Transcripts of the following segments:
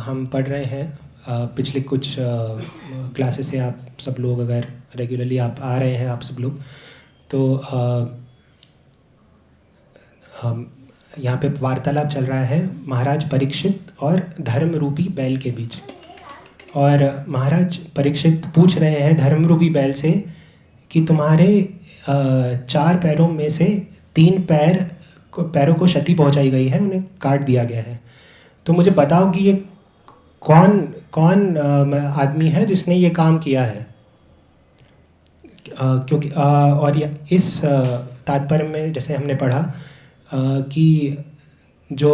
हम पढ़ रहे हैं पिछले कुछ क्लासेस से। आप सब लोग अगर रेगुलरली आप आ रहे हैं, आप सब लोग, तो हम यहाँ पे वार्तालाप चल रहा है महाराज परीक्षित और धर्म रूपी बैल के बीच। और महाराज परीक्षित पूछ रहे हैं धर्म रूपी बैल से कि तुम्हारे 4 पैरों में से 3 पैरों को क्षति पहुंचाई गई है, उन्हें काट दिया गया है। तो मुझे बताओ कि ये कौन कौन आदमी है जिसने ये काम किया है। क्योंकि और इस तात्पर्य में जैसे हमने पढ़ा कि जो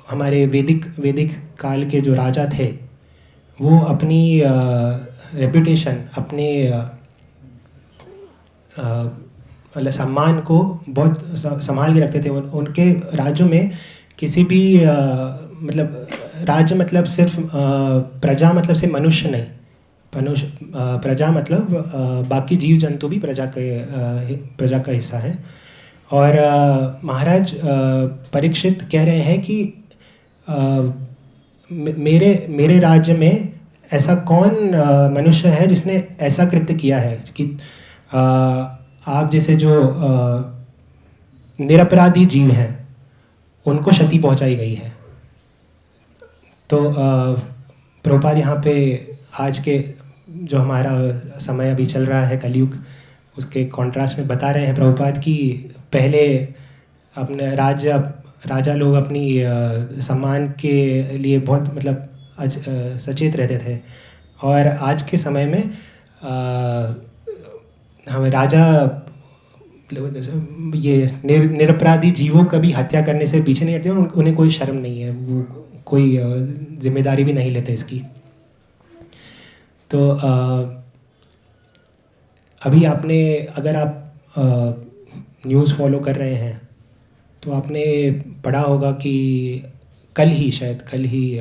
हमारे वैदिक काल के जो राजा थे, वो अपनी रेपुटेशन, अपने सम्मान को बहुत संभाल के रखते थे। उनके राज्यों में किसी भी मतलब राज्य मतलब सिर्फ प्रजा मतलब से मनुष्य नहीं, प्रजा मतलब बाकी जीव जंतु भी प्रजा का हिस्सा है। और महाराज परीक्षित कह रहे हैं कि मेरे राज्य में ऐसा कौन मनुष्य है जिसने ऐसा कृत्य किया है कि आप जैसे जो निरपराधी जीव हैं उनको क्षति पहुंचाई गई है। तो प्रभुपाद यहाँ पे आज के जो हमारा समय अभी चल रहा है कलयुग, उसके कॉन्ट्रास्ट में बता रहे हैं प्रभुपाद कि पहले अपने राजा लोग अपनी सम्मान के लिए बहुत मतलब सचेत रहते थे। और आज के समय में हमें राजा ये निरपराधी जीवों का भी हत्या करने से पीछे नहीं हटते। उन्हें कोई शर्म नहीं है, वो कोई जिम्मेदारी भी नहीं लेते इसकी। तो अभी आपने, अगर आप न्यूज़ फॉलो कर रहे हैं तो आपने पढ़ा होगा कि कल ही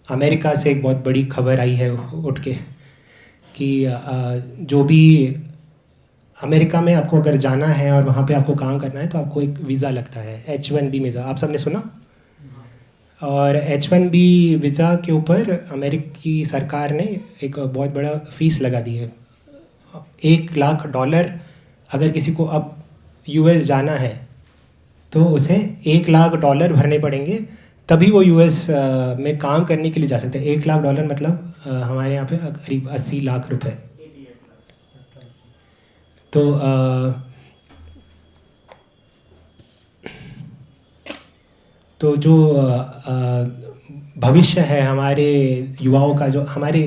अमेरिका से एक बहुत बड़ी खबर आई है उठ के कि जो भी अमेरिका में आपको अगर जाना है और वहाँ पे आपको काम करना है तो आपको एक वीज़ा लगता है, H1B वीज़ा। आप सबने सुना? और H1B वीज़ा के ऊपर अमेरिकी सरकार ने एक बहुत बड़ा फीस लगा दी है। $1,00,000 अगर किसी को अब US जाना है तो उसे $1,00,000 भरने पड़ेंगे, तभी वो US में काम करने के लिए जा सकते हैं। $1,00,000 मतलब हमारे यहाँ पे करीब 80 लाख रुपए। तो जो भविष्य है हमारे युवाओं का, जो हमारे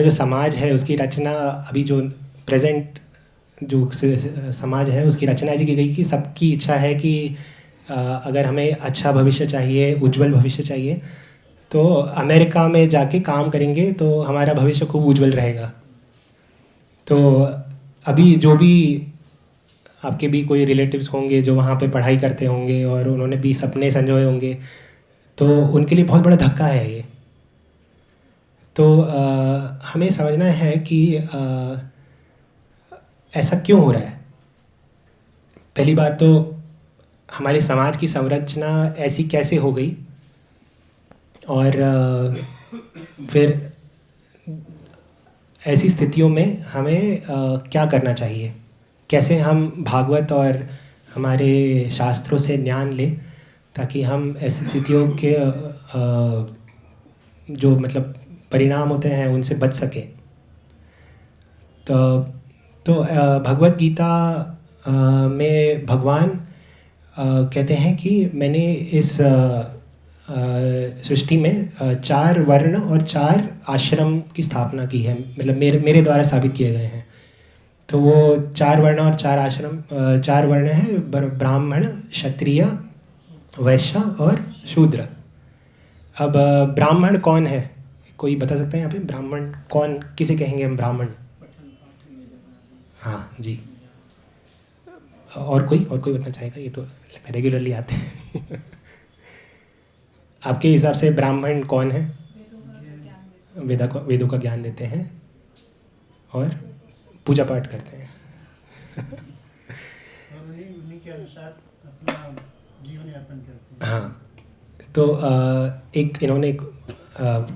जो समाज है उसकी रचना, अभी जो प्रेजेंट जो समाज है उसकी रचना ऐसी की गई कि सबकी इच्छा है कि अगर हमें अच्छा भविष्य चाहिए, उज्जवल भविष्य चाहिए, तो अमेरिका में जाके काम करेंगे तो हमारा भविष्य खूब उज्जवल रहेगा। तो अभी जो भी आपके भी कोई रिलेटिव्स होंगे जो वहाँ पे पढ़ाई करते होंगे और उन्होंने भी सपने संजोए होंगे, तो उनके लिए बहुत बड़ा धक्का है ये। तो हमें समझना है कि ऐसा क्यों हो रहा है। पहली बात तो हमारे समाज की संरचना ऐसी कैसे हो गई, और फिर ऐसी स्थितियों में हमें क्या करना चाहिए, कैसे हम भागवत और हमारे शास्त्रों से ज्ञान लें ताकि हम ऐसी स्थितियों के जो मतलब परिणाम होते हैं उनसे बच सकें। तो भगवत गीता में भगवान कहते हैं कि मैंने इस सृष्टि में 4 वर्ण और 4 आश्रम की स्थापना की है, मतलब मेरे द्वारा साबित किए गए हैं। तो वो 4 वर्ण और 4 आश्रम, 4 वर्ण हैं ब्राह्मण, क्षत्रिय, वैश्य और शूद्र। अब ब्राह्मण कौन है, कोई बता सकता है यहाँ पे? ब्राह्मण कौन, किसे कहेंगे हम ब्राह्मण? हाँ जी। और कोई बताना चाहेगा? ये तो रेगुलरली आते हैं। आपके हिसाब से ब्राह्मण कौन है? वेदों का ज्ञान देते हैं और पूजा पाठ करते हैं। उन्हीं के अनुसार अपना जीवन यापन करते हैं। हाँ, तो एक इन्होंने एक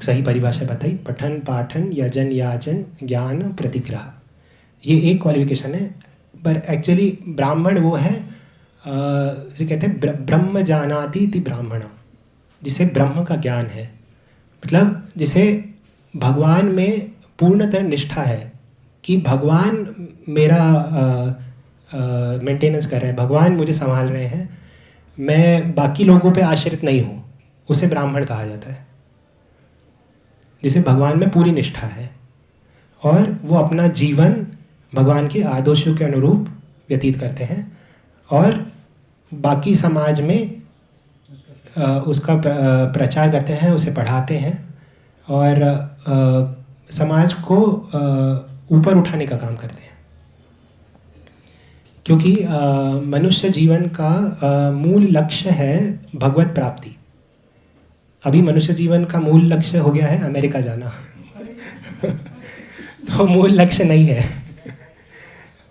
सही परिभाषा बताई, पठन पाठन यजन याचन ज्ञान प्रतिग्रह, ये एक क्वालिफिकेशन है। पर एक्चुअली ब्राह्मण वो है जिसे कहते हैं ब्रह्म जानाति इति ब्राह्मण, जिसे ब्रह्म का ज्ञान है, मतलब जिसे भगवान में पूर्णतः निष्ठा है कि भगवान मेरा मेंटेनेंस कर रहे हैं, भगवान मुझे संभाल रहे हैं, मैं बाकी लोगों पे आश्रित नहीं हूँ, उसे ब्राह्मण कहा जाता है। जिसे भगवान में पूरी निष्ठा है और वो अपना जीवन भगवान के आदर्शों के अनुरूप व्यतीत करते हैं और बाकी समाज में उसका प्रचार करते हैं, उसे पढ़ाते हैं और समाज को ऊपर उठाने का काम करते हैं। क्योंकि मनुष्य जीवन का मूल लक्ष्य है भगवत प्राप्ति। अभी मनुष्य जीवन का मूल लक्ष्य हो गया है अमेरिका जाना तो मूल लक्ष्य नहीं है,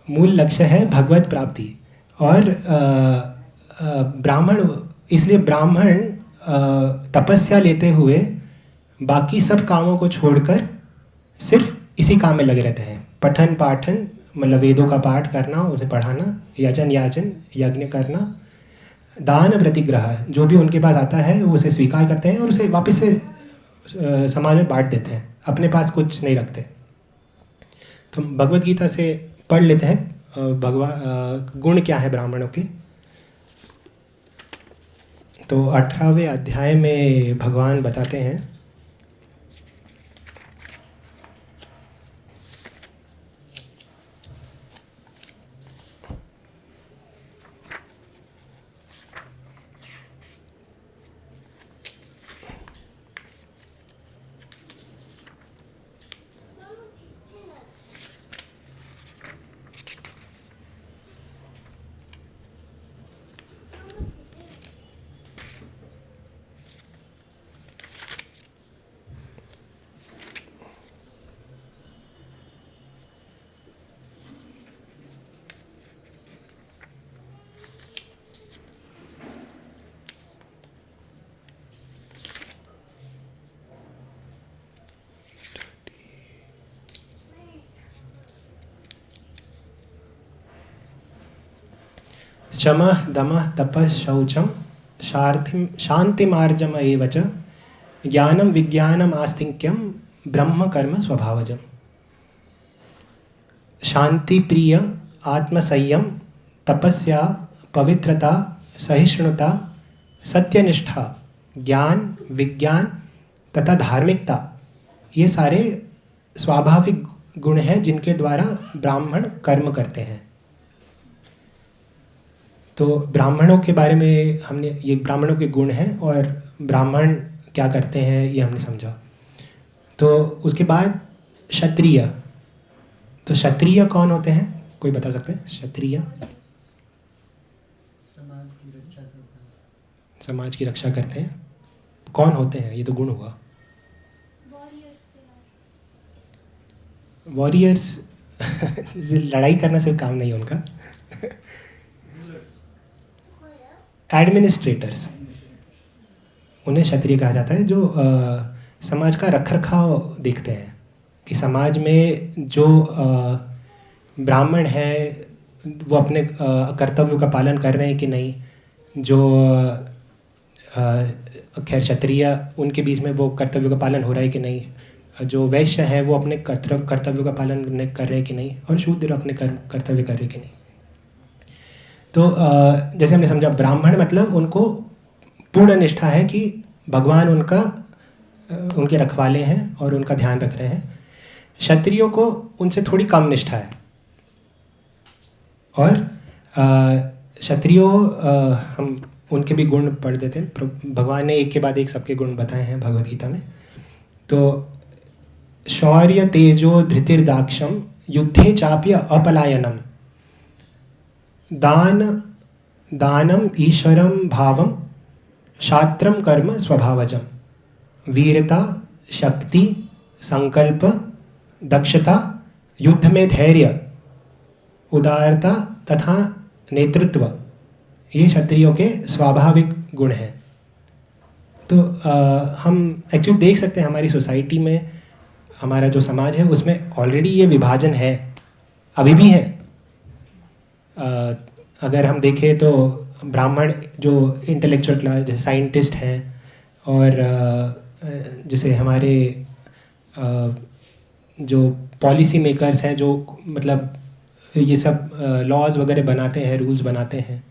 मूल लक्ष्य है भगवत प्राप्ति। और ब्राह्मण, इसलिए ब्राह्मण तपस्या लेते हुए बाकी सब कामों को छोड़कर सिर्फ इसी काम में लगे रहते हैं। पठन पाठन मतलब वेदों का पाठ करना, उसे पढ़ाना, यजन याचन यज्ञ करना, दान प्रतिग्रह, जो भी उनके पास आता है वो उसे स्वीकार करते हैं और उसे वापस से समाज में बांट देते हैं, अपने पास कुछ नहीं रखते। तो भगवत गीता से पढ़ लेते हैं गुण क्या है ब्राह्मणों के। तो 18वें अध्याय में भगवान बताते हैं, शमः दमः तपः शौचम शांतिमार्जम एव च ज्ञानम विज्ञानम आस्तिक्यम ब्रह्म कर्म स्वभावजम। शांति प्रिय, आत्मसंयम, तपस्या, पवित्रता, सहिष्णुता, सत्यनिष्ठा, ज्ञान, विज्ञान तथा धार्मिकता, ये सारे स्वाभाविक गुण हैं जिनके द्वारा ब्राह्मण कर्म करते हैं। तो ब्राह्मणों के बारे में हमने, ये ब्राह्मणों के गुण हैं और ब्राह्मण क्या करते हैं ये हमने समझा। तो उसके बाद क्षत्रिय, तो क्षत्रिय कौन होते हैं, कोई बता सकते हैं? क्षत्रिय समाज की रक्षा करते हैं। कौन होते हैं? ये तो गुण हुआ। वॉरियर्स लड़ाई करना सिर्फ काम नहीं है उनका एडमिनिस्ट्रेटर्स, उन्हें क्षत्रिय कहा जाता है, जो समाज का रखरखाव देखते हैं कि समाज में जो ब्राह्मण है वो अपने कर्तव्यों का पालन कर रहे हैं कि नहीं। जो खैर क्षत्रिय, उनके बीच में वो कर्तव्यों का पालन हो रहा है कि नहीं। जो वैश्य हैं वो अपने कर्तव्यों का पालन कर रहे हैं कि नहीं, और शूद्र अपने कर्तव्य कर रहे हैं कि नहीं। तो जैसे हमने समझा, ब्राह्मण मतलब उनको पूर्ण निष्ठा है कि भगवान उनके रखवाले हैं और उनका ध्यान रख रहे हैं। क्षत्रियों को उनसे थोड़ी कम निष्ठा है। और क्षत्रियों हम उनके भी गुण पढ़ देते हैं। भगवान ने एक के बाद एक सबके गुण बताए हैं भगवद गीता में। तो शौर्य तेजो धृतिर्दाक्षम युद्धे चाप्य अपलायनम दानम ईश्वरम भावम शास्त्रम कर्म स्वभावजम। वीरता, शक्ति, संकल्प, दक्षता, युद्ध में धैर्य, उदारता तथा नेतृत्व, ये क्षत्रियों के स्वाभाविक गुण हैं। तो हम एक्चुअली देख सकते हैं हमारी सोसाइटी में, हमारा जो समाज है उसमें ऑलरेडी ये विभाजन है, अभी भी है। अगर हम देखें तो ब्राह्मण जो इंटेलेक्चुअल क्लास, जैसे साइंटिस्ट हैं, और जैसे हमारे जो पॉलिसी मेकर्स हैं, जो मतलब ये सब लॉज वगैरह बनाते हैं, रूल्स बनाते हैं,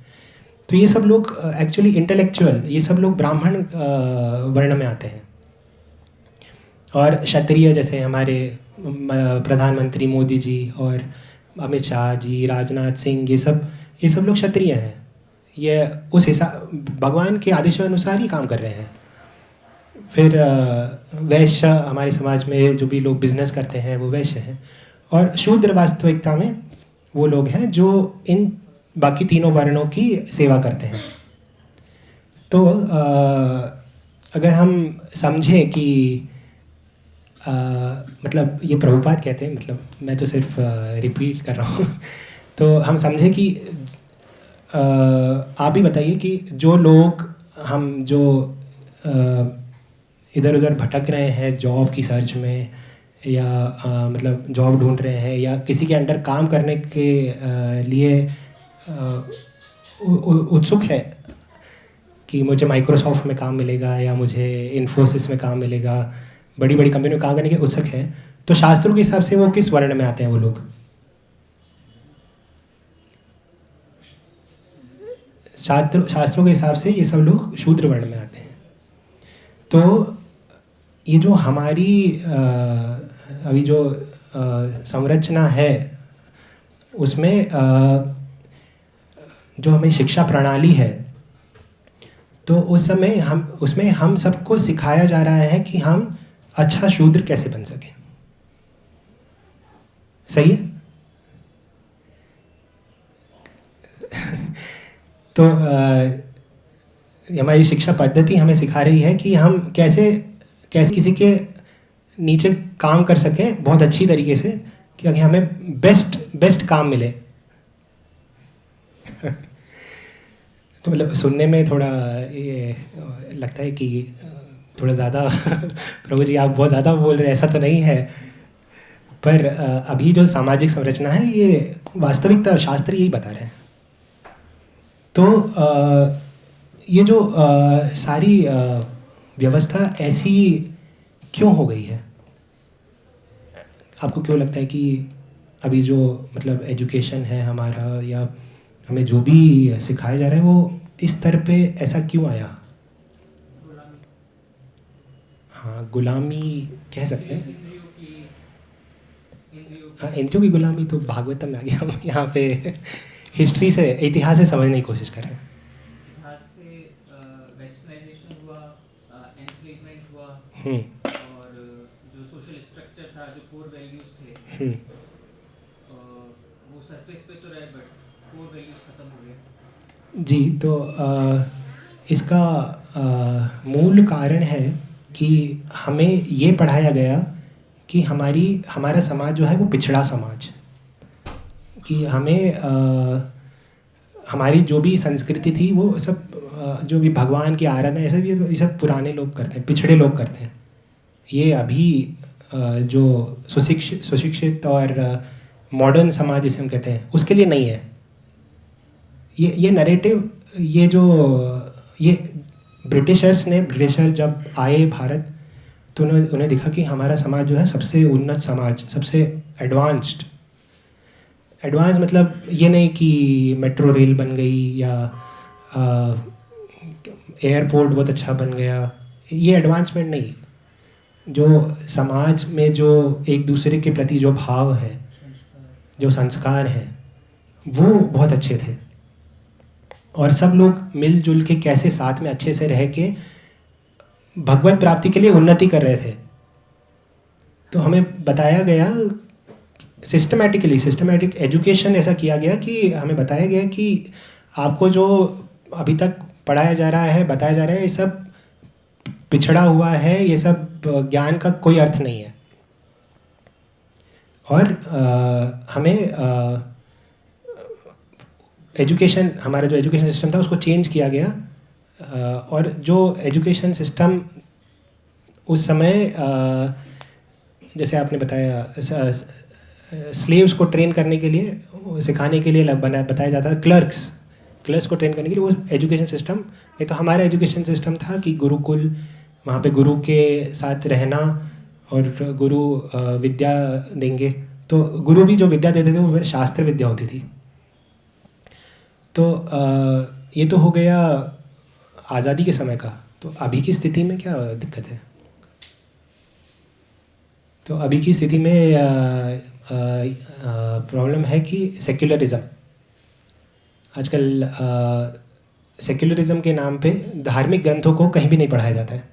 तो ये सब लोग एक्चुअली इंटेलेक्चुअल, ये सब लोग ब्राह्मण वर्ण में आते हैं। और क्षत्रिय जैसे हमारे प्रधानमंत्री मोदी जी और अमित शाह जी, राजनाथ सिंह, ये सब लोग क्षत्रिय हैं। ये उस हिसाब, भगवान के आदेशानुसार ही काम कर रहे हैं। फिर वैश्य, हमारे समाज में जो भी लोग बिजनेस करते हैं वो वैश्य हैं। और शूद्र वास्तविकता में वो लोग हैं जो इन बाकी तीनों वर्णों की सेवा करते हैं। तो अगर हम समझें कि मतलब ये प्रभुपाद कहते हैं, मतलब मैं तो सिर्फ रिपीट कर रहा हूँ तो हम समझें कि आप ही बताइए कि जो लोग, हम जो इधर उधर भटक रहे हैं जॉब की सर्च में, या मतलब जॉब ढूंढ रहे हैं, या किसी के अंडर काम करने के लिए उत्सुक है कि मुझे माइक्रोसॉफ्ट में काम मिलेगा या मुझे इन्फोसिस में काम मिलेगा, बड़ी बड़ी कंपनी में काम करने के उत्सुक है, तो शास्त्रों के हिसाब से वो किस वर्ण में आते हैं वो लोग? शास्त्रों के हिसाब से ये सब लोग शूद्र वर्ण में आते हैं। तो ये जो हमारी अभी जो संरचना है उसमें जो हमें शिक्षा प्रणाली है, तो उस समय उसमें हम सबको सिखाया जा रहा है कि हम अच्छा शूद्र कैसे बन सकें। सही है? तो हमारी शिक्षा पद्धति हमें सिखा रही है कि हम कैसे कैसे किसी के नीचे काम कर सकें बहुत अच्छी तरीके से, कि हमें बेस्ट काम मिले तो मतलब सुनने में थोड़ा ये लगता है कि थोड़ा ज़्यादा प्रभु जी आप बहुत ज़्यादा बोल रहे हैं, ऐसा तो नहीं है। पर अभी जो सामाजिक संरचना है ये वास्तविकता शास्त्र यही बता रहे हैं। तो ये जो सारी व्यवस्था ऐसी क्यों हो गई है? आपको क्यों लगता है कि अभी जो मतलब एजुकेशन है हमारा, या हमें जो भी सिखाया जा रहा है वो इस स्तर पे ऐसा क्यों आया? हाँ, गुलामी कह सकते हैं। हाँ, इंद्रियों की गुलामी तो भागवतम में आ गया। हम यहाँ पे हिस्ट्री से, इतिहास से समझने की कोशिश कर रहे हैं। इतिहास से वेस्टर्नाइजेशन हुआ, एनस्लेवमेंट हुआ, हम्म, और जो सोशल स्ट्रक्चर था, जो कोर वैल्यूज थे, वो सरफेस पे तो रहे बट कोर वैल्यूज खत्म हो गए। जी। तो इसका मूल कारण है कि हमें ये पढ़ाया गया कि हमारा समाज जो है वो पिछड़ा समाज, कि हमें हमारी जो भी संस्कृति थी वो सब जो भी भगवान की आराधना, ऐसा भी ये सब पुराने लोग करते हैं, पिछड़े लोग करते हैं। ये अभी जो सुशिक्षित और मॉडर्न समाज जिसे हम कहते हैं उसके लिए नहीं है। ये नैरेटिव, ये जो ये ब्रिटिशर जब आए भारत, तो उन्हें दिखा कि हमारा समाज जो है सबसे उन्नत समाज, सबसे एडवांस मतलब ये नहीं कि मेट्रो रेल बन गई या एयरपोर्ट बहुत अच्छा बन गया, ये एडवांसमेंट नहीं। जो समाज में जो एक दूसरे के प्रति जो भाव है, जो संस्कार हैं, वो बहुत अच्छे थे, और सब लोग मिलजुल के कैसे साथ में अच्छे से रह के भगवत प्राप्ति के लिए उन्नति कर रहे थे। तो हमें बताया गया सिस्टमैटिक एजुकेशन ऐसा किया गया कि हमें बताया गया कि आपको जो अभी तक पढ़ाया जा रहा है, बताया जा रहा है, ये सब पिछड़ा हुआ है, ये सब ज्ञान का कोई अर्थ नहीं है। और हमें एजुकेशन, हमारा जो एजुकेशन सिस्टम था उसको चेंज किया गया और जो एजुकेशन सिस्टम उस समय जैसे आपने बताया स्लेव्स को ट्रेन करने के लिए, सिखाने के लिए बताया जाता था क्लर्क्स को ट्रेन करने के लिए, वो एजुकेशन सिस्टम नहीं तो हमारा एजुकेशन सिस्टम था कि गुरुकुल, वहाँ पे गुरु के साथ रहना और गुरु विद्या देंगे। तो गुरु भी जो विद्या देते थे वो फिर शास्त्र विद्या होती थी। तो ये तो हो गया आज़ादी के समय का। तो अभी की स्थिति में क्या दिक्कत है? तो अभी की स्थिति में प्रॉब्लम है कि सेक्युलरिज़म आजकल सेक्युलरिज़म के नाम पे धार्मिक ग्रंथों को कहीं भी नहीं पढ़ाया जाता है,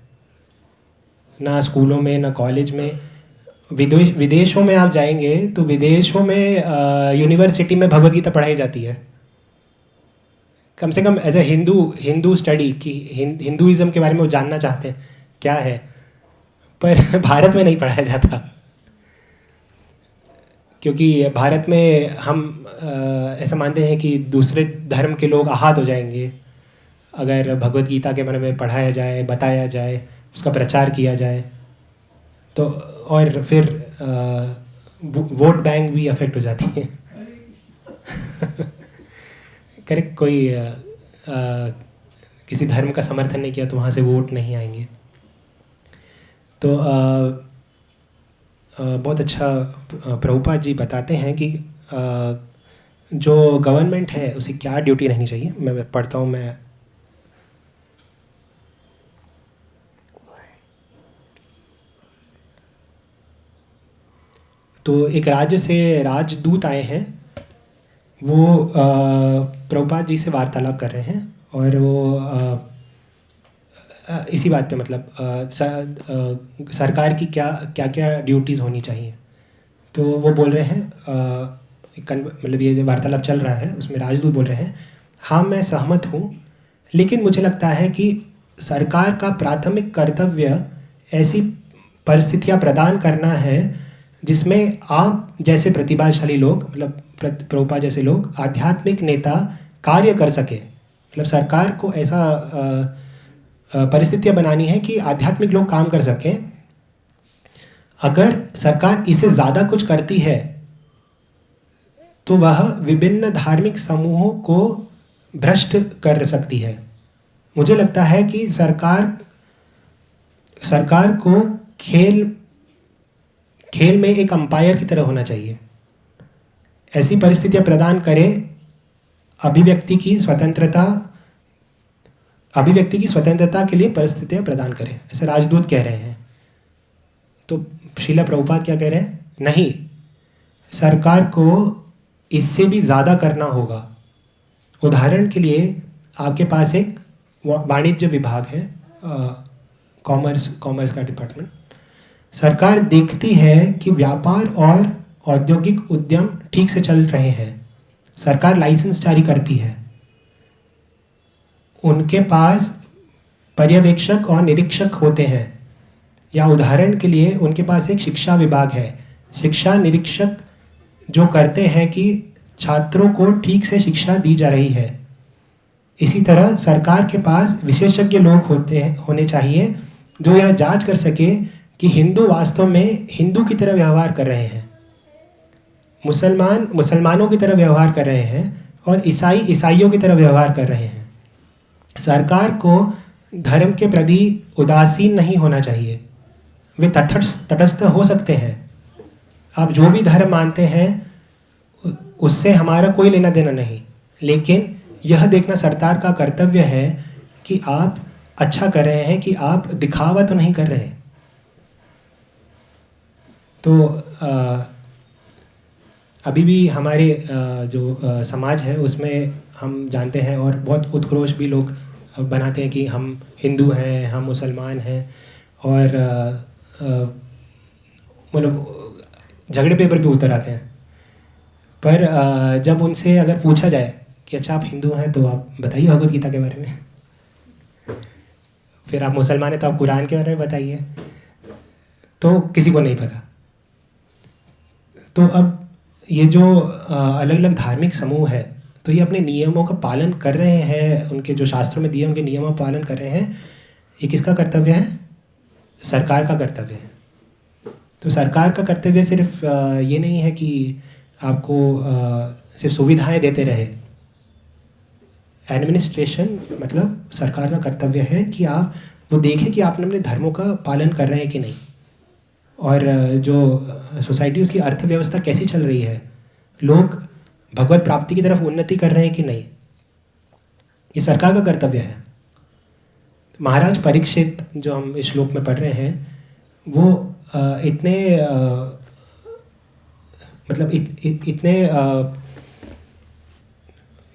ना स्कूलों में ना कॉलेज में। विदेशों में आप जाएंगे तो विदेशों में यूनिवर्सिटी में भगवद गीता पढ़ाई जाती है, कम से कम एज ए हिंदू स्टडी कि हिंदुइज़्म के बारे में वो जानना चाहते हैं क्या है, पर भारत में नहीं पढ़ाया जाता। क्योंकि भारत में हम ऐसा मानते हैं कि दूसरे धर्म के लोग आहत हो जाएंगे अगर भगवद गीता के बारे में पढ़ाया जाए, बताया जाए, उसका प्रचार किया जाए। तो और फिर वोट बैंक भी अफेक्ट हो जाती है। करेक्ट, कोई किसी धर्म का समर्थन नहीं किया तो वहाँ से वोट नहीं आएंगे। तो बहुत अच्छा प्रभुपाद जी बताते हैं कि जो गवर्नमेंट है उसे क्या ड्यूटी रहनी चाहिए। मैं पढ़ता हूँ, मैं तो एक राज्य से राजदूत आए हैं, वो प्रभुपाद जी से वार्तालाप कर रहे हैं और वो इसी बात पे मतलब सरकार की क्या क्या ड्यूटीज़ होनी चाहिए। तो वो बोल रहे हैं मतलब ये जो वार्तालाप चल रहा है उसमें राजदूत बोल रहे हैं, हाँ मैं सहमत हूँ, लेकिन मुझे लगता है कि सरकार का प्राथमिक कर्तव्य ऐसी परिस्थितियाँ प्रदान करना है जिसमें आप जैसे प्रतिभाशाली लोग, मतलब प्रभुपाद जैसे लोग, आध्यात्मिक नेता कार्य कर सके। मतलब सरकार को ऐसा परिस्थितियाँ बनानी है कि आध्यात्मिक लोग काम कर सकें। अगर सरकार इसे ज़्यादा कुछ करती है तो वह विभिन्न धार्मिक समूहों को भ्रष्ट कर सकती है। मुझे लगता है कि सरकार को खेल में एक अंपायर की तरह होना चाहिए, ऐसी परिस्थितियां प्रदान करे अभिव्यक्ति की स्वतंत्रता के लिए परिस्थितियां प्रदान करें, ऐसे राजदूत कह रहे हैं। तो श्रीला प्रभुपाद क्या कह रहे हैं? नहीं, सरकार को इससे भी ज़्यादा करना होगा। उदाहरण के लिए आपके पास एक वाणिज्य विभाग है, कॉमर्स का डिपार्टमेंट। सरकार देखती है कि व्यापार और औद्योगिक उद्यम ठीक से चल रहे हैं, सरकार लाइसेंस जारी करती है, उनके पास पर्यवेक्षक और निरीक्षक होते हैं। या उदाहरण के लिए उनके पास एक शिक्षा विभाग है, शिक्षा निरीक्षक जो करते हैं कि छात्रों को ठीक से शिक्षा दी जा रही है। इसी तरह सरकार के पास विशेषज्ञ लोग होने चाहिए जो यह जांच कर सके कि हिंदू वास्तव में हिंदू की तरह व्यवहार कर रहे हैं, मुसलमान मुसलमानों की तरह व्यवहार कर रहे हैं और ईसाई ईसाइयों की तरह व्यवहार कर रहे हैं। सरकार को धर्म के प्रति उदासीन नहीं होना चाहिए, वे तटस्थ हो सकते हैं। आप जो भी धर्म मानते हैं उससे हमारा कोई लेना देना नहीं, लेकिन यह देखना सरकार का कर्तव्य है कि आप अच्छा कर रहे हैं, कि आप दिखावा तो नहीं कर रहे हैं। तो अभी भी हमारे जो समाज है उसमें हम जानते हैं और बहुत उत्क्रोश भी लोग बनाते हैं कि हम हिंदू हैं, हम मुसलमान हैं, और मतलब झगड़े पेपर पे उतर आते हैं। पर जब उनसे अगर पूछा जाए कि अच्छा आप हिंदू हैं तो आप बताइए भगवद गीता के बारे में, फिर आप मुसलमान हैं तो आप कुरान के बारे में बताइए, तो किसी को नहीं पता। तो अब ये जो अलग अलग धार्मिक समूह है, तो ये अपने नियमों का पालन कर रहे हैं, उनके जो शास्त्रों में दिए उनके नियमों का पालन कर रहे हैं, ये किसका कर्तव्य है? सरकार का कर्तव्य है। तो सरकार का कर्तव्य सिर्फ ये नहीं है कि आपको सिर्फ सुविधाएं देते रहे। एडमिनिस्ट्रेशन मतलब सरकार का कर्तव्य है कि आप वो देखें कि आपने अपने धर्मों का पालन कर रहे हैं कि नहीं, और जो सोसाइटी उसकी अर्थव्यवस्था कैसी चल रही है, लोग भगवत प्राप्ति की तरफ उन्नति कर रहे हैं कि नहीं, ये सरकार का कर्तव्य है। महाराज परीक्षित जो हम इस श्लोक में पढ़ रहे हैं, वो इतने मतलब इतने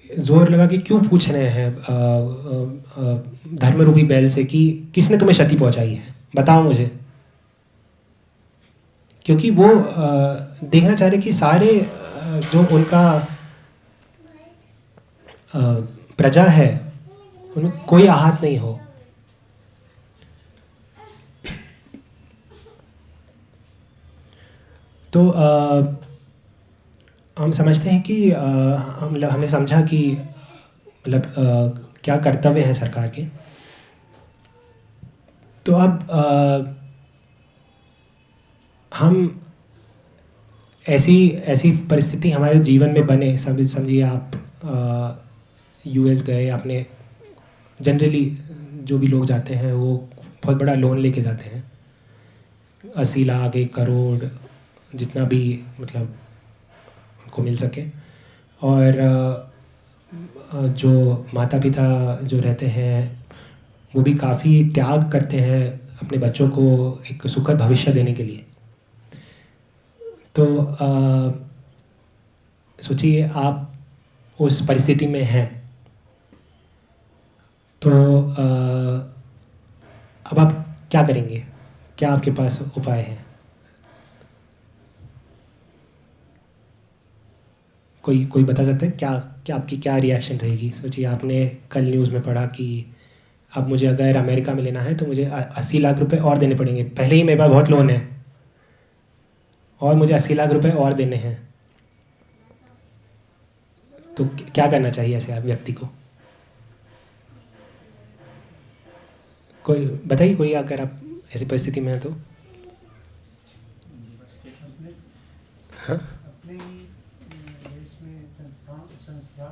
जोर लगा कि क्यों पूछ रहे हैं धर्मरूपी बैल से कि किसने तुम्हें क्षति पहुंचाई है, बताओ मुझे। क्योंकि वो देखना चाह रहे कि सारे जो उनका प्रजा है उनमें कोई आहत नहीं हो। तो हम समझते हैं कि हमने समझा कि मतलब क्या कर्तव्य हैं सरकार के। तो अब हम ऐसी परिस्थिति हमारे जीवन में बने, समझिए आप यूएस गए, आपने जनरली जो भी लोग जाते हैं वो बहुत बड़ा लोन लेके जाते हैं, 80 लाख 1 करोड़ जितना भी मतलब उनको मिल सके। और जो माता पिता जो रहते हैं वो भी काफ़ी त्याग करते हैं अपने बच्चों को एक सुखद भविष्य देने के लिए। तो सोचिए आप उस परिस्थिति में हैं, तो अब आप क्या करेंगे? क्या आपके पास उपाय हैं? कोई बता सकता है क्या आपकी क्या रिएक्शन रहेगी? सोचिए आपने कल न्यूज़ में पढ़ा कि अब मुझे अगर अमेरिका में लेना है तो मुझे 80 लाख रुपए और देने पड़ेंगे, पहले ही मेरे पास बहुत लोन है और मुझे 80 लाख रुपए और देने हैं। तो क्या करना चाहिए ऐसे आप व्यक्ति को? कोई बताइए, कोई अगर आप ऐसी परिस्थिति में हैं तो। हाँ, अपने देश में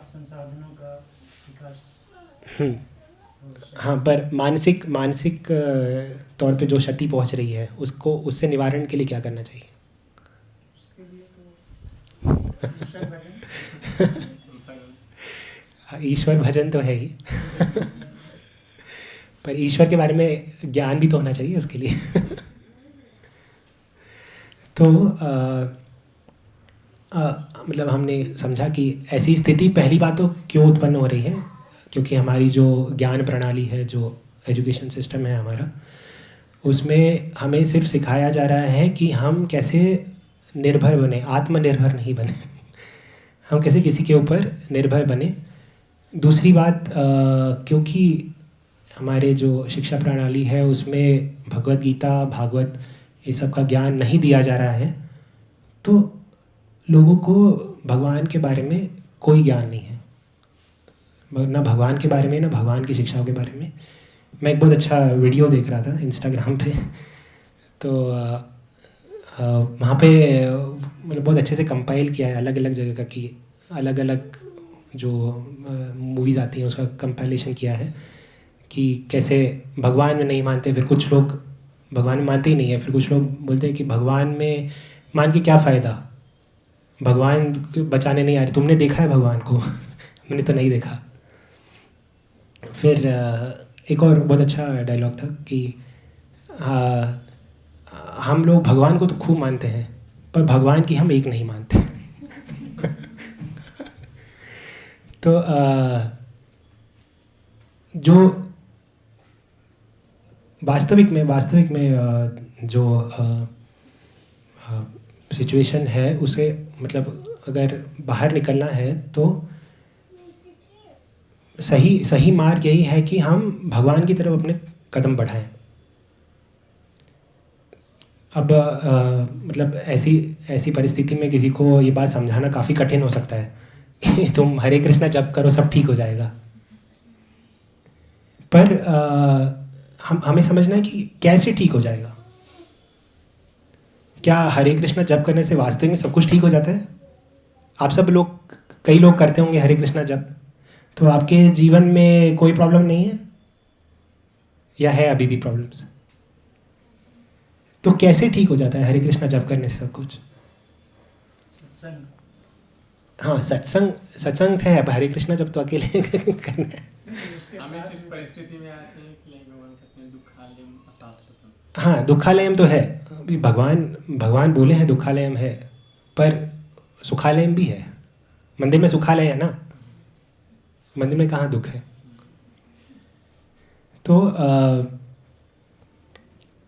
संसाधनों का विकास। हाँ, पर मानसिक तौर पे जो क्षति पहुंच रही है उसको, उससे निवारण के लिए क्या करना चाहिए? उसके लिए तो ईश्वर भजन। ईश्वर भजन तो है ही पर ईश्वर के बारे में ज्ञान भी तो होना चाहिए उसके लिए तो मतलब हमने समझा कि ऐसी स्थिति पहली बात तो क्यों उत्पन्न हो रही है, क्योंकि हमारी जो ज्ञान प्रणाली है, जो एजुकेशन सिस्टम है हमारा, उसमें हमें सिर्फ सिखाया जा रहा है कि हम कैसे निर्भर बने, आत्मनिर्भर नहीं बने हम कैसे किसी के ऊपर निर्भर बने। दूसरी बात, क्योंकि हमारे जो शिक्षा प्रणाली है उसमें भगवत गीता, भागवत, ये सब का ज्ञान नहीं दिया जा रहा है, तो लोगों को भगवान के बारे में कोई ज्ञान नहीं है, ना भगवान के बारे में ना भगवान की शिक्षाओं के बारे में। मैं एक बहुत अच्छा वीडियो देख रहा था इंस्टाग्राम पे, तो वहाँ पे मतलब बहुत अच्छे से कंपाइल किया है अलग अलग जगह का, कि अलग अलग जो मूवीज़ आती हैं उसका कंपाइलेशन किया है कि कैसे भगवान में नहीं मानते, फिर कुछ लोग भगवान में मानते ही नहीं है, फिर कुछ लोग बोलते हैं कि भगवान में मान के क्या फ़ायदा, भगवान बचाने नहीं आ रहे, तुमने देखा है भगवान को मैंने तो नहीं देखा। फिर एक और बहुत अच्छा डायलॉग था कि हम लोग भगवान को तो खूब मानते हैं पर भगवान की हम एक नहीं मानते तो जो वास्तविक में जो सिचुएशन है उसे मतलब अगर बाहर निकलना है तो सही मार्ग यही है कि हम भगवान की तरफ अपने कदम बढ़ाएं। अब मतलब ऐसी परिस्थिति में किसी को ये बात समझाना काफ़ी कठिन हो सकता है कि तुम हरे कृष्णा जप करो सब ठीक हो जाएगा। पर हमें समझना है कि कैसे ठीक हो जाएगा। क्या हरे कृष्णा जप करने से वास्तविक में सब कुछ ठीक हो जाता है? आप सब लोग, कई लोग करते होंगे हरे कृष्णा जप, तो आपके जीवन में कोई प्रॉब्लम नहीं है या है अभी भी प्रॉब्लम्स? तो कैसे ठीक हो जाता है हरे कृष्णा जप करने से सब कुछ? सत्संग। हाँ, सत्संग है। अब हरे कृष्णा जब तो अकेले करना है। उसके हम साथ इस में परिस्थिति में आते हैं कि भगवान कहते हैं दुखालयम अशाश्वतम। हाँ, दुखालयम तो है। अभी भगवान बोले हैं दुखालयम है, पर सुखालयम भी है। मंदिर में सुखालय है ना, मंदिर में कहाँ दुख है? तो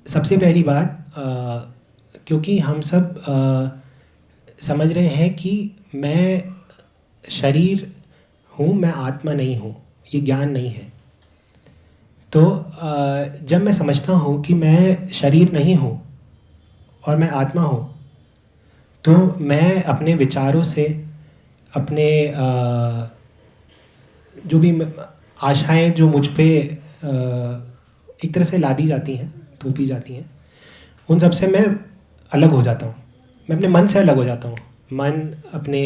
सबसे पहली बात, क्योंकि हम सब समझ रहे हैं कि मैं शरीर हूँ, मैं आत्मा नहीं हूँ, ये ज्ञान नहीं है। तो जब मैं समझता हूँ कि मैं शरीर नहीं हूँ और मैं आत्मा हूँ, तो मैं अपने विचारों से, अपने जो भी आशाएं जो मुझ पे एक तरह से लादी जाती हैं, थोपी जाती हैं, उन सब से मैं अलग हो जाता हूँ। मैं अपने मन से अलग हो जाता हूँ। मन अपने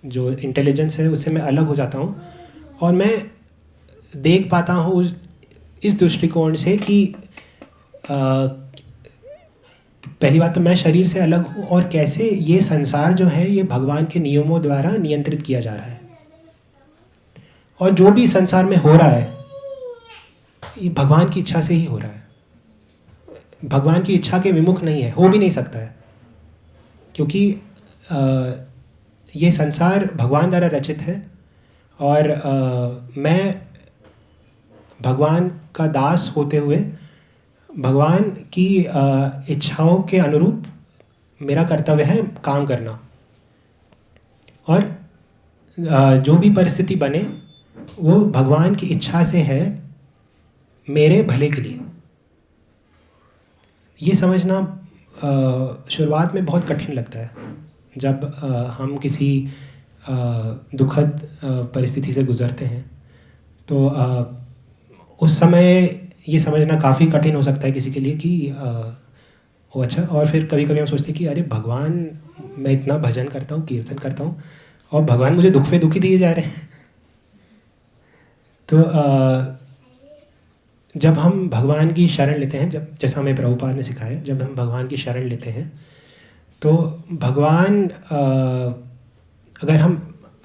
जो इंटेलिजेंस है उससे मैं अलग हो जाता हूँ, और मैं देख पाता हूँ इस दृष्टिकोण से कि पहली बात तो मैं शरीर से अलग हूँ, और कैसे ये संसार जो है ये भगवान के नियमों द्वारा नियंत्रित किया जा रहा है, और जो भी संसार में हो रहा है ये भगवान की इच्छा से ही हो रहा है। भगवान की इच्छा के विमुख नहीं है, हो भी नहीं सकता है, क्योंकि ये संसार भगवान द्वारा रचित है, और मैं भगवान का दास होते हुए भगवान की इच्छाओं के अनुरूप मेरा कर्तव्य है काम करना, और जो भी परिस्थिति बने वो भगवान की इच्छा से है, मेरे भले के लिए। ये समझना शुरुआत में बहुत कठिन लगता है, जब हम किसी दुखद परिस्थिति से गुज़रते हैं। तो उस समय ये समझना काफ़ी कठिन हो सकता है किसी के लिए कि वो अच्छा। और फिर कभी कभी हम सोचते हैं कि अरे भगवान, मैं इतना भजन करता हूँ, कीर्तन करता हूँ, और भगवान मुझे दुख पे दुखी दिए जा रहे हैं। तो जब हम भगवान की शरण लेते हैं, जब जैसा हमें प्रभुपाद ने सिखाया, जब हम भगवान की शरण लेते हैं तो भगवान अगर हम,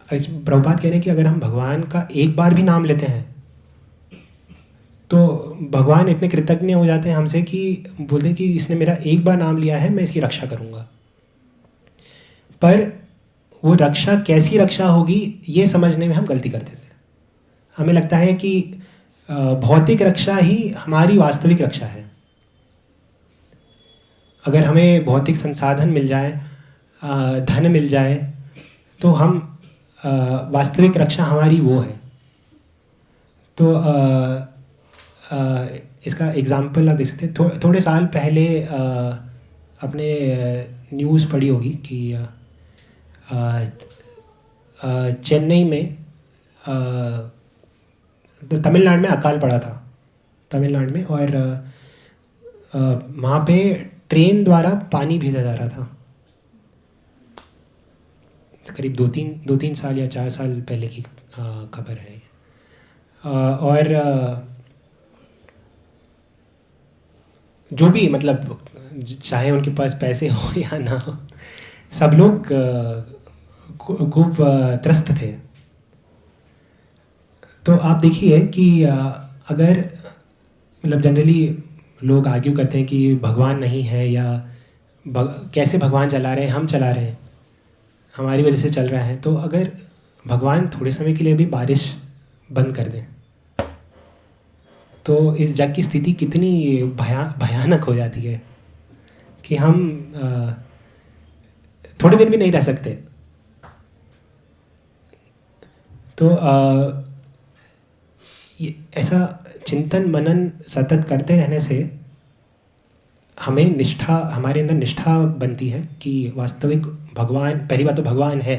प्रभुपाद कह रहे हैं कि अगर हम भगवान का एक बार भी नाम लेते हैं तो भगवान इतने कृतज्ञ हो जाते हैं हमसे कि बोलते हैं कि इसने मेरा एक बार नाम लिया है, मैं इसकी रक्षा करूँगा। पर वो रक्षा कैसी रक्षा होगी ये समझने में हम गलती कर देते हैं। हमें लगता है कि भौतिक रक्षा ही हमारी वास्तविक रक्षा है। अगर हमें भौतिक संसाधन मिल जाए, धन मिल जाए, तो हम वास्तविक रक्षा हमारी वो है। तो इसका एग्ज़ाम्पल आप देख सकते हैं। थोड़े साल पहले अपने न्यूज़ पढ़ी होगी कि चेन्नई में, तो तमिलनाडु में अकाल पड़ा था, तमिलनाडु में, और वहाँ पे ट्रेन द्वारा पानी भेजा जा रहा था। करीब दो तीन साल या 4 साल पहले की खबर है। और जो भी, मतलब चाहे उनके पास पैसे हो या ना हो, सब लोग खूब त्रस्त थे। तो आप देखिए कि अगर, मतलब जनरली लोग आर्ग्यू करते हैं कि भगवान नहीं है, या कैसे भगवान चला रहे हैं, हम चला रहे हैं, हमारी वजह से चल रहा है। तो अगर भगवान थोड़े समय के लिए भी बारिश बंद कर दें तो इस जग की स्थिति कितनी भयानक हो जाती है कि हम थोड़े दिन भी नहीं रह सकते। तो ये ऐसा चिंतन मनन सतत करते रहने से हमें निष्ठा, हमारे अंदर निष्ठा बनती है कि वास्तविक भगवान, पहली बात तो भगवान है,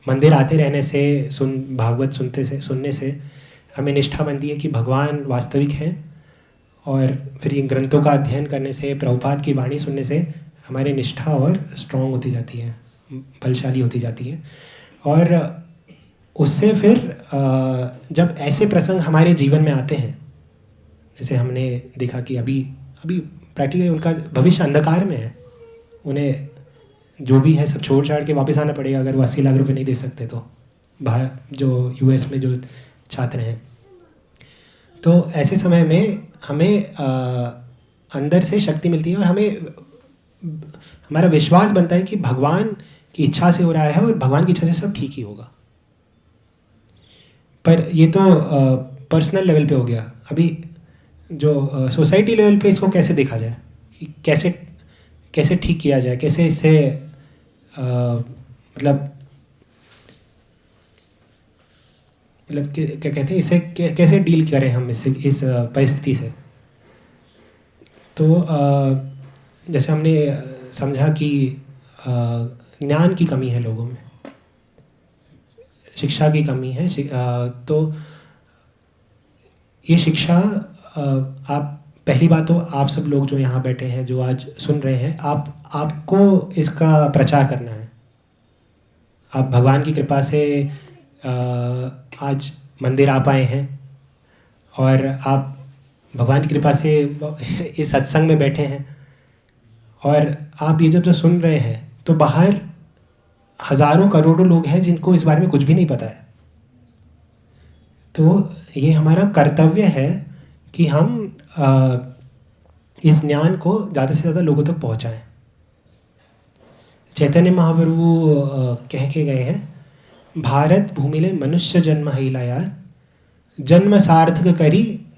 मंदिर आते रहने से, भागवत सुनने से हमें निष्ठा बनती है कि भगवान वास्तविक हैं, और फिर इन ग्रंथों का अध्ययन करने से, प्रभुपाद की वाणी सुनने से हमारी निष्ठा और स्ट्रॉन्ग होती जाती है, बलशाली होती जाती है। और उससे फिर जब ऐसे प्रसंग हमारे जीवन में आते हैं, जैसे हमने देखा कि अभी अभी प्रैक्टिकली उनका भविष्य अंधकार में है, उन्हें जो भी है सब छोड़ छाड़ के वापस आना पड़ेगा अगर वो 80 लाख रुपए नहीं दे सकते तो, बाहर जो यूएस में जो छात्र हैं। तो ऐसे समय में हमें अंदर से शक्ति मिलती है, और हमारा विश्वास बनता है कि भगवान की इच्छा से हो रहा है, और भगवान की इच्छा से सब ठीक ही होगा। पर ये तो पर्सनल लेवल पे हो गया। अभी जो सोसाइटी लेवल पे इसको कैसे देखा जाए, कि कैसे ठीक किया जाए, कैसे इससे मतलब क्या कहते हैं, इसे कैसे डील करें हम इससे, इस परिस्थिति से। तो जैसे हमने समझा कि ज्ञान की कमी है लोगों में, शिक्षा की कमी है। तो ये शिक्षा, आप पहली बात तो आप सब लोग जो यहाँ बैठे हैं, जो आज सुन रहे हैं, आपको इसका प्रचार करना है। आप भगवान की कृपा से आज मंदिर आ पाए हैं, और आप भगवान की कृपा से इस सत्संग में बैठे हैं, और आप ये जब सुन रहे हैं तो बाहर हज़ारों करोड़ों लोग हैं जिनको इस बारे में कुछ भी नहीं पता है। तो ये हमारा कर्तव्य है कि हम इस ज्ञान को ज़्यादा से ज़्यादा लोगों तक पहुँचाएं। चैतन्य महाप्रभु कह के गए हैं, भारत भूमिले मनुष्य जन्म हैला यार, जन्म सार्थक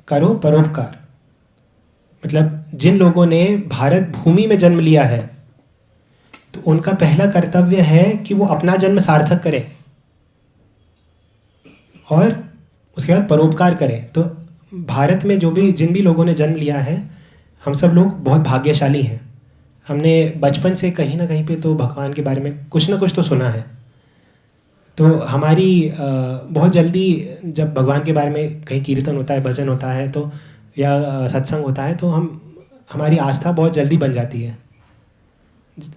करो परोपकार। मतलब जिन लोगों ने भारत भूमि में जन्म लिया है, तो उनका पहला कर्तव्य है कि वो अपना जन्म सार्थक करें, और उसके बाद परोपकार करें। तो भारत में जिन भी लोगों ने जन्म लिया है, हम सब लोग बहुत भाग्यशाली हैं। हमने बचपन से कहीं ना कहीं पे तो भगवान के बारे में कुछ ना कुछ तो सुना है। तो हमारी बहुत जल्दी जब भगवान के बारे में कहीं कीर्तन होता है, भजन होता है, तो या सत्संग होता है, तो हमारी आस्था बहुत जल्दी बन जाती है।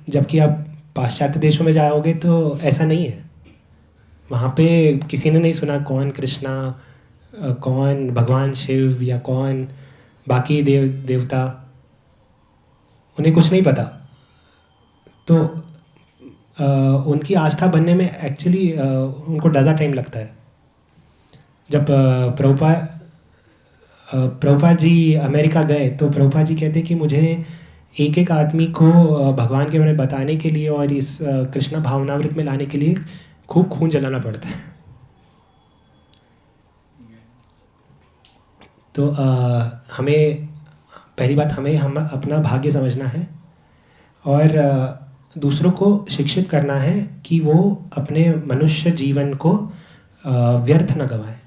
जबकि आप पाश्चात्य देशों में जाओगे तो ऐसा नहीं है। वहाँ पे किसी ने नहीं सुना कौन कृष्णा, कौन भगवान शिव, या कौन बाकी देवता, उन्हें कुछ नहीं पता। तो उनकी आस्था बनने में एक्चुअली उनको ज़्यादा टाइम लगता है। जब प्रभुपाद जी अमेरिका गए, तो प्रभुपाद जी कहते कि मुझे एक एक आदमी को भगवान के बारे में बताने के लिए और इस कृष्ण भावनामृत में लाने के लिए खूब खून जलाना पड़ता है। तो हमें पहली बात, हम अपना भाग्य समझना है, और दूसरों को शिक्षित करना है कि वो अपने मनुष्य जीवन को व्यर्थ न गंवाएं।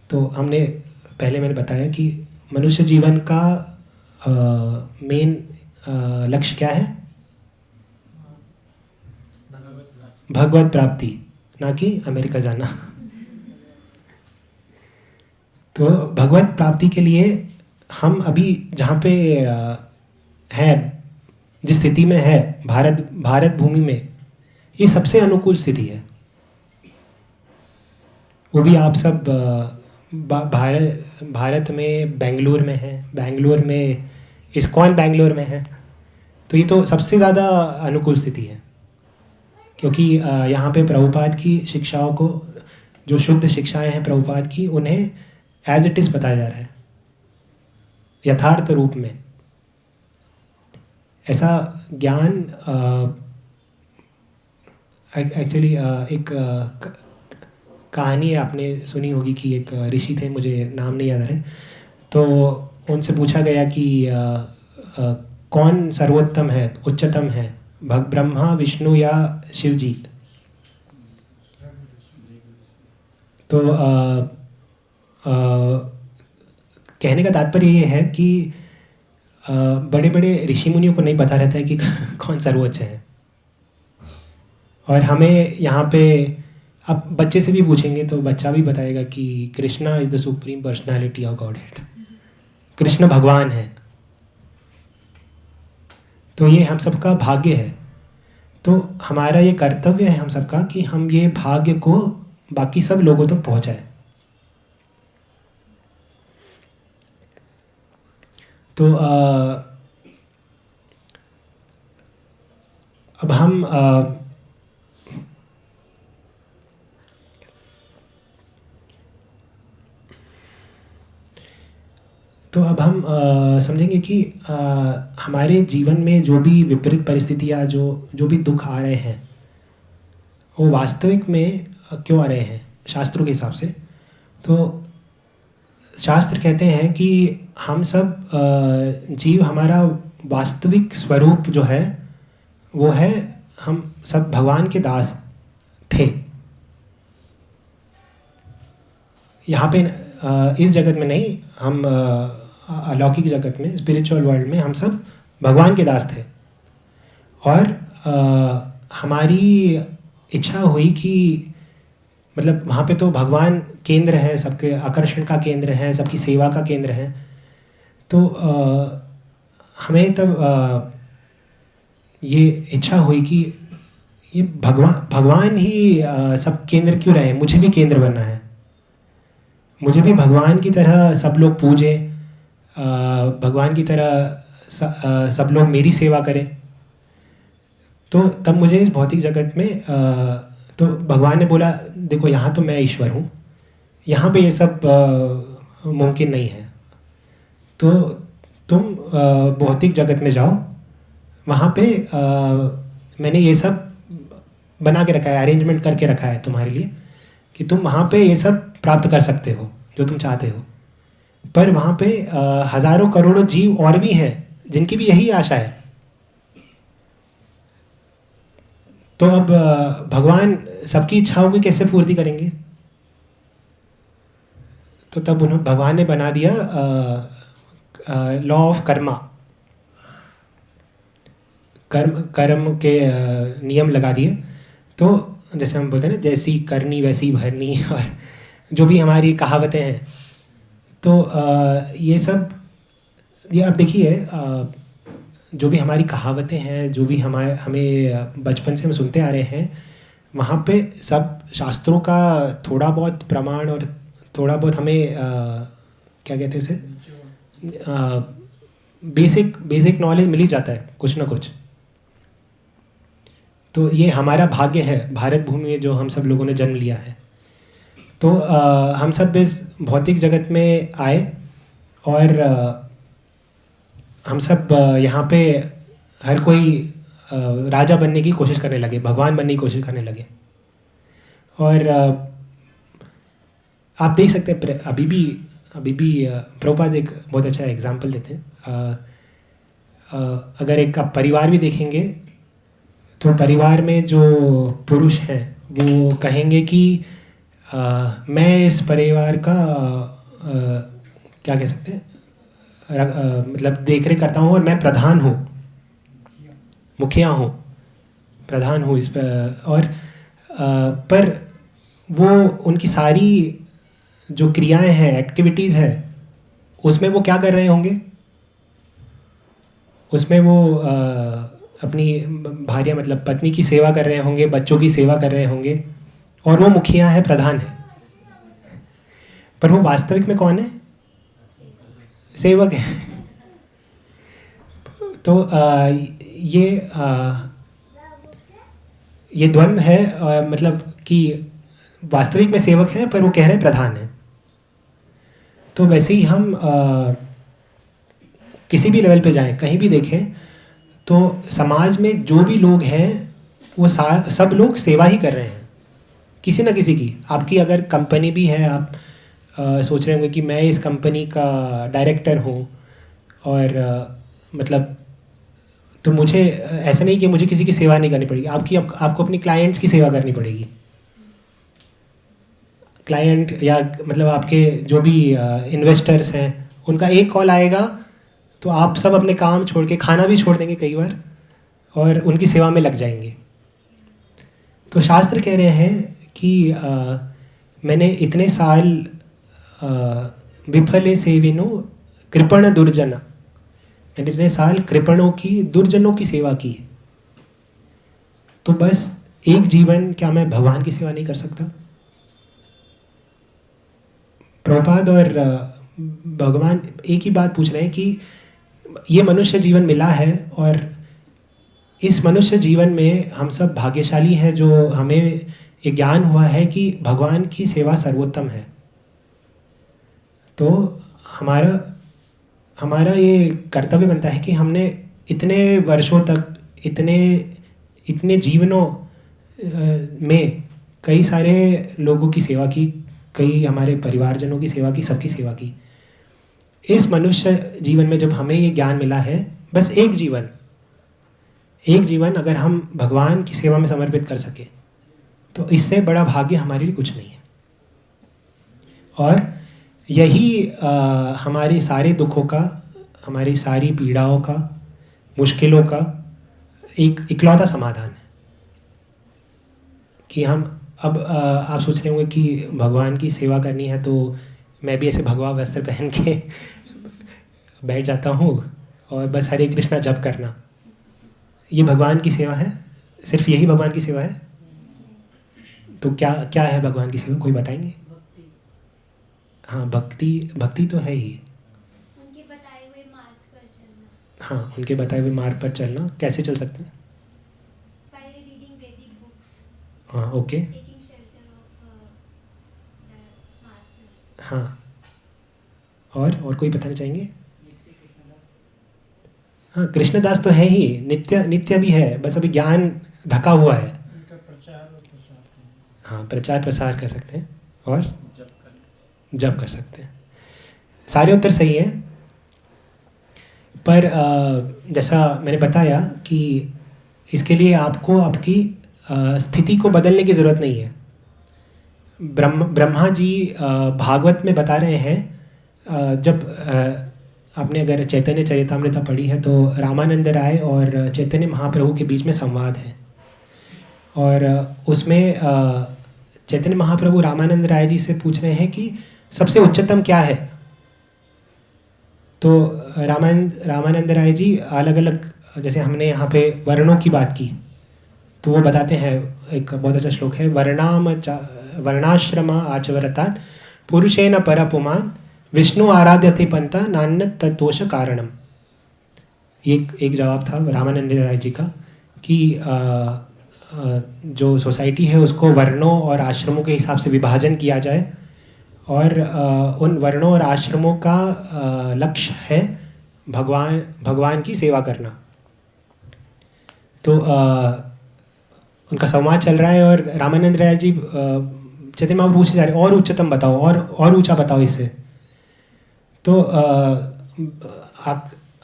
तो मैंने बताया कि मनुष्य जीवन का मेन लक्ष्य क्या है? भगवत प्राप्ति, ना कि अमेरिका जाना। तो भगवत प्राप्ति के लिए हम अभी जहाँ पे हैं, जिस स्थिति में है भारत भूमि में, ये सबसे अनुकूल स्थिति है। वो भी आप सब भारत में बेंगलुरु में है, बेंगलुरु में इस्कॉन बेंगलुरु में है, तो ये तो सबसे ज़्यादा अनुकूल स्थिति है। क्योंकि यहाँ पे प्रभुपाद की शिक्षाओं को, जो शुद्ध शिक्षाएं हैं प्रभुपाद की, उन्हें एज इट इज़ बताया जा रहा है, यथार्थ रूप में। ऐसा ज्ञान एक्चुअली एक कहानी आपने सुनी होगी कि एक ऋषि थे, मुझे नाम नहीं याद आ रहा है, तो उनसे पूछा गया कि कौन सर्वोत्तम है, उच्चतम है, ब्रह्मा, विष्णु या शिव जी? तो कहने का तात्पर्य ये है कि बड़े बड़े ऋषि मुनियों को नहीं पता रहता है कि कौन सर्वोच्च है, और हमें यहाँ पे अब बच्चे से भी पूछेंगे तो बच्चा भी बताएगा कि Krishna is the supreme personality of God head, Krishna भगवान है। तो ये हम सबका भाग्य है। तो हमारा ये कर्तव्य है हम सबका कि हम ये भाग्य को बाकी सब लोगों तक पहुँचाएं। तो अब हम समझेंगे कि हमारे जीवन में जो भी विपरीत परिस्थितियाँ, जो भी दुख आ रहे हैं, वो वास्तविक में क्यों आ रहे हैं शास्त्रों के हिसाब से। तो शास्त्र कहते हैं कि हम सब जीव, हमारा वास्तविक स्वरूप जो है वो है हम सब भगवान के दास थे। यहाँ पे इस जगत में नहीं, हम अलौकिक जगत में, स्पिरिचुअल वर्ल्ड में हम सब भगवान के दास थे। और हमारी इच्छा हुई कि मतलब वहाँ पे तो भगवान केंद्र है, सबके आकर्षण का केंद्र है, सबकी सेवा का केंद्र है। तो हमें तब ये इच्छा हुई कि ये भगवान ही सब केंद्र क्यों रहे, मुझे भी केंद्र बनना है, मुझे भी भगवान की तरह सब लोग पूजें, भगवान की तरह सब लोग मेरी सेवा करें। तो तब मुझे इस भौतिक जगत में तो भगवान ने बोला देखो यहाँ तो मैं ईश्वर हूँ, यहाँ पे ये सब मुमकिन नहीं है, तो तुम भौतिक जगत में जाओ, वहाँ पे मैंने ये सब बना के रखा है, अरेंजमेंट करके रखा है तुम्हारे लिए कि तुम वहाँ पे ये सब प्राप्त कर सकते हो जो तुम चाहते हो। पर वहाँ पे हज़ारों करोड़ों जीव और भी हैं जिनकी भी यही आशा है। तो अब भगवान सबकी इच्छाओं की कैसे पूर्ति करेंगे। तो तब भगवान ने बना दिया लॉ ऑफ कर्मा, कर्म के नियम लगा दिए। तो जैसे हम बोलते हैं ना, जैसी करनी वैसी भरनी, और जो भी हमारी कहावतें हैं, तो ये सब, ये अब देखिए जो भी हमारी कहावतें हैं, जो भी हमें बचपन से हम सुनते आ रहे हैं, वहाँ पे सब शास्त्रों का थोड़ा बहुत प्रमाण और थोड़ा बहुत हमें क्या कहते हैं उसे, बेसिक नॉलेज मिल ही जाता है कुछ ना कुछ। तो ये हमारा भाग्य है भारत भूमि में जो हम सब लोगों ने जन्म लिया है। तो हम सब इस भौतिक जगत में आए और हम सब यहाँ पे हर कोई राजा बनने की कोशिश करने लगे, भगवान बनने की कोशिश करने लगे। और आप देख सकते हैं अभी भी प्रभुपाद एक बहुत अच्छा एग्जाम्पल देते हैं। अगर एक आप परिवार भी देखेंगे तो परिवार में जो पुरुष हैं वो कहेंगे कि मैं इस परिवार का क्या कह सकते हैं, मतलब देख रेख करता हूँ और मैं प्रधान हूँ, मुखिया हूँ, प्रधान हूँ इस पर। और पर वो उनकी सारी जो क्रियाएं हैं, एक्टिविटीज़ हैं, उसमें वो क्या कर रहे होंगे, उसमें वो अपनी भार्या मतलब पत्नी की सेवा कर रहे होंगे, बच्चों की सेवा कर रहे होंगे, और वो मुखिया है, प्रधान है। पर वो वास्तविक में कौन है, सेवक है। तो ये द्वंद्व है, मतलब कि वास्तविक में सेवक है पर वो कह रहे हैं प्रधान है। तो वैसे ही हम किसी भी लेवल पे जाएं, कहीं भी देखें, तो समाज में जो भी लोग हैं वो सब लोग सेवा ही कर रहे हैं किसी न किसी की। आपकी अगर कंपनी भी है, आप सोच रहे होंगे कि मैं इस कंपनी का डायरेक्टर हूँ और मतलब तो मुझे ऐसा नहीं कि मुझे किसी की सेवा नहीं करनी पड़ेगी, आपको अपनी क्लाइंट्स की सेवा करनी पड़ेगी। क्लाइंट या मतलब आपके जो भी इन्वेस्टर्स हैं, उनका एक कॉल आएगा तो आप सब अपने काम छोड़ के, खाना भी छोड़ देंगे कई बार, और उनकी सेवा में लग जाएंगे। तो शास्त्र कह रहे हैं कि मैंने इतने साल विफले सेविनो कृपण दुर्जना, मैंने इतने साल कृपणों की, दुर्जनों की सेवा की, तो बस एक जीवन क्या मैं भगवान की सेवा नहीं कर सकता? प्रभुपाद और भगवान एक ही बात पूछ रहे हैं कि ये मनुष्य जीवन मिला है और इस मनुष्य जीवन में हम सब भाग्यशाली हैं जो हमें ये ज्ञान हुआ है कि भगवान की सेवा सर्वोत्तम है। तो हमारा हमारा ये कर्तव्य बनता है कि हमने इतने वर्षों तक, इतने जीवनों में कई सारे लोगों की सेवा की, कई हमारे परिवारजनों की सेवा की, सबकी सेवा की। इस मनुष्य जीवन में जब हमें ये ज्ञान मिला है, बस एक जीवन अगर हम भगवान की सेवा में समर्पित कर सके तो इससे बड़ा भाग्य हमारे लिए कुछ नहीं है। और यही हमारे सारे दुखों का, हमारी सारी पीड़ाओं का, मुश्किलों का एक इकलौता समाधान है कि हम अब आप सोच रहे होंगे कि भगवान की सेवा करनी है तो मैं भी ऐसे भगवा वस्त्र पहन के बैठ जाता हूँ और बस हरे कृष्णा जप करना, ये भगवान की सेवा है? सिर्फ यही भगवान की सेवा है? तो क्या क्या है भगवान की सेवा, कोई बताएंगे? हाँ, भक्ति तो है ही। उनके बताए हुए मार्ग पर चलना। हाँ, उनके बताए हुए मार्ग पर चलना। कैसे चल सकते हैं? By reading Vedic books, हाँ, okay. taking shelter of the masters. हाँ, और कोई बताना चाहेंगे? हाँ, कृष्णदास तो है ही, नित्य भी है, बस अभी ज्ञान ढका हुआ है। उनका प्रचार और प्रसार करना। हाँ, प्रचार प्रसार कर सकते हैं और जप कर सकते हैं। सारे उत्तर सही हैं, पर जैसा मैंने बताया कि इसके लिए आपको आपकी स्थिति को बदलने की ज़रूरत नहीं है। ब्रह्मा जी भागवत में बता रहे हैं, जब आपने अगर चैतन्य चरितामृता पढ़ी है तो रामानंद राय और चैतन्य महाप्रभु के बीच में संवाद है और उसमें चैतन्य महाप्रभु रामानंद राय जी से पूछ रहे हैं कि सबसे उच्चतम क्या है। तो रामानंद राय जी अलग अलग, जैसे हमने यहाँ पे वर्णों की बात की तो वो बताते हैं, एक बहुत अच्छा श्लोक है, वर्णाश्रम आचवरतात् पुरुषेण परपुमान् विष्णु आराध्यते पंथा नान्यत् तद्दोष कारणम। ये एक जवाब था रामानंद राय जी का कि जो सोसाइटी है उसको वर्णों और आश्रमों के हिसाब से विभाजन किया जाए और उन वर्णों और आश्रमों का लक्ष्य है भगवान की सेवा करना। तो उनका संवाद चल रहा है और रामानंद राय जी चैतन्य महाप्रभु पूछे जा रहे और उच्चतम बताओ, और ऊंचा बताओ इससे। तो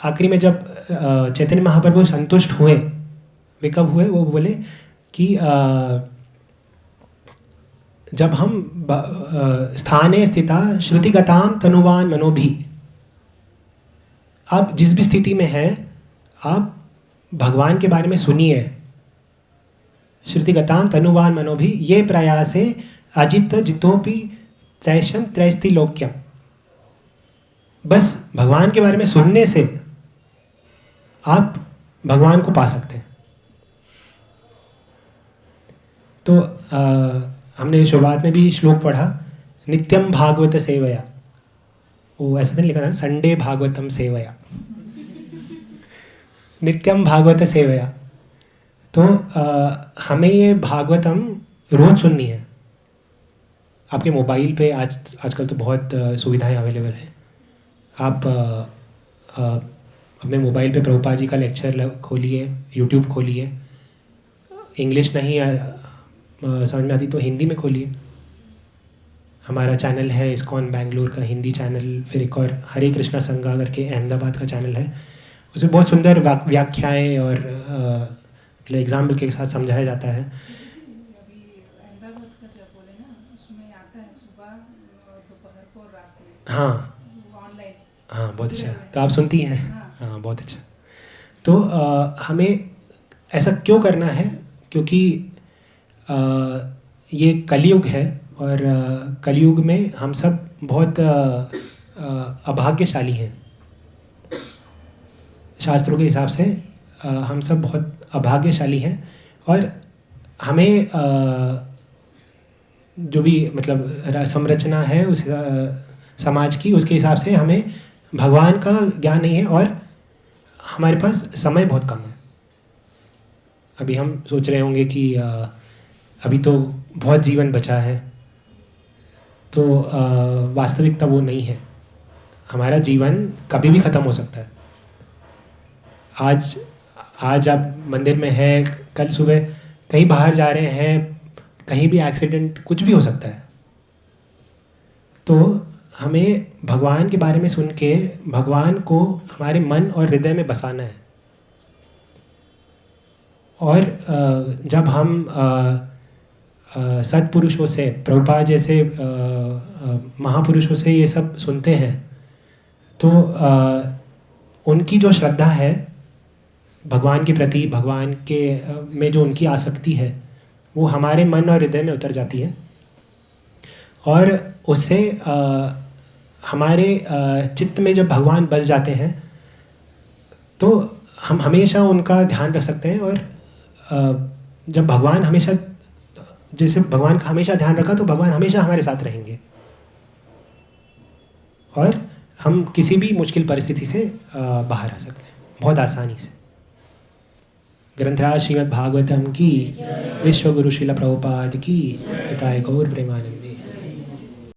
आखिरी में जब चैतन्य महाप्रभु संतुष्ट हुए, वे कब हुए? वो बोले कि जब हम स्थाने स्थिता श्रुतिगताम तनुवान मनोभी, आप जिस भी स्थिति में हैं आप भगवान के बारे में सुनिए। श्रुतिगताम तनुवान मनोभी ये प्रयासे अजित जितोपि तैशम त्रैस्ति लोक्यम। बस भगवान के बारे में सुनने से आप भगवान को पा सकते हैं। तो हमने शुरुआत में भी श्लोक पढ़ा, नित्यम भागवत सेवया, वो ऐसा नहीं लिखा था, संडे भागवतम सेवया, नित्यम भागवत सेवया। तो हमें ये भागवतम रोज सुननी है। आपके मोबाइल पे आजकल तो बहुत सुविधाएं अवेलेबल हैं। आप अपने मोबाइल पे प्रभुपाद जी का लेक्चर खोलिए, यूट्यूब खोलिए, इंग्लिश नहीं समझ में आती तो हिंदी में खोलिए। हमारा चैनल है इस्कॉन बैंगलोर का हिंदी चैनल, फिर एक और हरे कृष्णा संघा करके अहमदाबाद का चैनल है, उसमें बहुत सुंदर व्याख्याएँ और एग्जाम्पल के साथ समझाया जाता है। अभी अहमदाबाद का जब बोले ना, उसमें आता है सुबह, दोपहर को, रात में। हाँ ऑनलाइन। हाँ, बहुत अच्छा। तो आप सुनती हैं? हाँ, बहुत अच्छा। तो हमें ऐसा क्यों करना है? क्योंकि ये कलयुग है और कलयुग में हम सब बहुत अभाग्यशाली हैं। शास्त्रों के हिसाब से हम सब बहुत अभाग्यशाली हैं और हमें जो भी मतलब संरचना है उस समाज की, उसके हिसाब से हमें भगवान का ज्ञान नहीं है और हमारे पास समय बहुत कम है। अभी हम सोच रहे होंगे कि अभी तो बहुत जीवन बचा है, तो वास्तविकता वो नहीं है। हमारा जीवन कभी भी ख़त्म हो सकता है। आज आप मंदिर में हैं, कल सुबह कहीं बाहर जा रहे हैं, कहीं भी एक्सीडेंट कुछ भी हो सकता है। तो हमें भगवान के बारे में सुन के भगवान को हमारे मन और हृदय में बसाना है। और जब हम सत्पुरुषों से, प्रभुपाद जैसे महापुरुषों से ये सब सुनते हैं, तो उनकी जो श्रद्धा है भगवान के प्रति, भगवान के में जो उनकी आसक्ति है, वो हमारे मन और हृदय में उतर जाती है और उससे हमारे चित्त में जब भगवान बस जाते हैं तो हम हमेशा उनका ध्यान रख सकते हैं। और जब भगवान हमेशा, जैसे भगवान का हमेशा ध्यान रखा तो भगवान हमेशा हमारे साथ रहेंगे और हम किसी भी मुश्किल परिस्थिति से बाहर आ सकते हैं बहुत आसानी से। ग्रंथराज श्रीमद् भागवतम की, विश्व गुरु श्रील प्रभुपाद की, हिताय गौर प्रेमानंदे।